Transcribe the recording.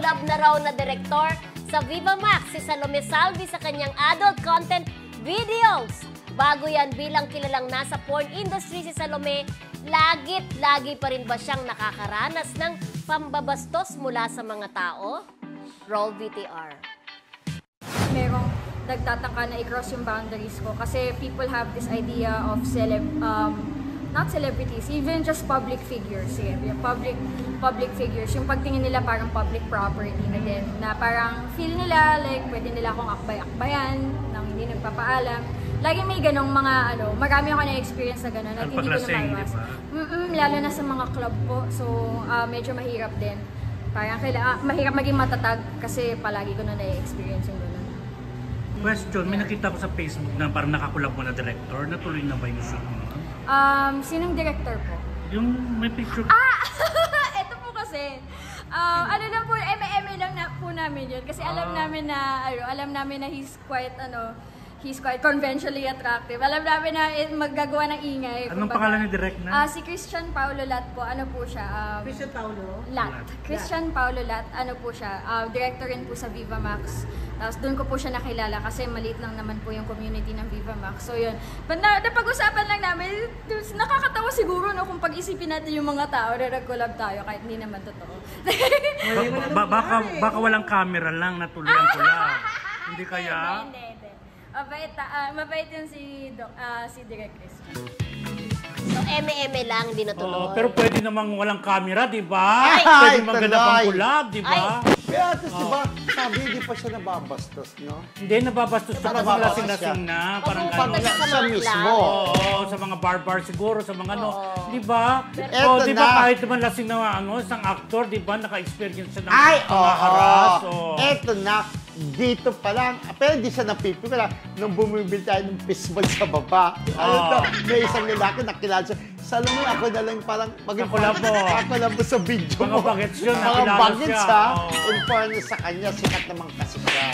nakulab na raw na direktor sa Viva Max si Salome Salvi sa kanyang adult content videos. Bago yan, bilang kilalang nasa porn industry si Salome, lagi pa rin ba siyang nakakaranas ng pambabastos mula sa mga tao? Roll VTR. Merong nagtataka na i-cross yung boundaries ko kasi people have this idea of not celebrities, even just public figures. Public figures. Yung pagtingin nila parang public property na din. Na parang feel nila like pwede nila akong akbay-akbayan nang hindi nagpapaalam. Lagi may ganong mga marami ako na-experience na gano'n at hindi ko na maiwas. Lalo na sa mga club po. So, medyo mahirap din. Parang mahirap maging matatag kasi palagi ko na na-experience yung gano'n. Question, may nakita ko sa Facebook na parang nakakulab mo na director. Natuloy na ba yung shoot mo? Sinong director po? Yung may picture. Ito po kasi. Ano lang po, eme lang na po namin yun. Kasi alam namin na he's quite conventionally attractive. Alam namin na maggagawa ng ingay. Anong pangalan ni Direk na? Si Christian Paulo Lat po. Ano po siya? Christian Paulo? Lat. Christian Paulo Lat. Ano po siya? Director rin po sa Viva Max. Tapos doon ko po siya nakilala kasi maliit lang naman po yung community ng Viva Max. So yun. Napag-usapan lang namin, nakakatawa siguro no, kung pag-isipin natin yung mga tao na nag-collab tayo kahit hindi naman totoo. Baka walang camera lang natuloy ang collab. Hindi kaya? Hindi. Mabait yun si Direk Christian. So, eme lang, di natuloy. Pero pwede namang walang camera, di ba? Ay! Pwede maganda pang collab, di ba? Kaya, di ba, sabi, hindi pa siya nababastos, no? Hindi, nababastos na kasi lasing-lasing na. Parang Pagpupunta siya sa siya mga mismo. club. Oo, sa mga bar-bar siguro, sa mga di ba? Eto Di ba na. kahit naman lasing na isang actor, di ba, naka-experience siya ng Ay, mga haras. Eto na, dito pa lang, pero hindi siya napipigala nung bumibili tayo ng fishball sa baba. May isang lalaki nakilala siya. Sabi mo, ako na lang parang magkakulab mo sa video Mga mo. bagets yun, Mga nakilala bagets siya. In fairness sa kanya, sikat naman kasi siya.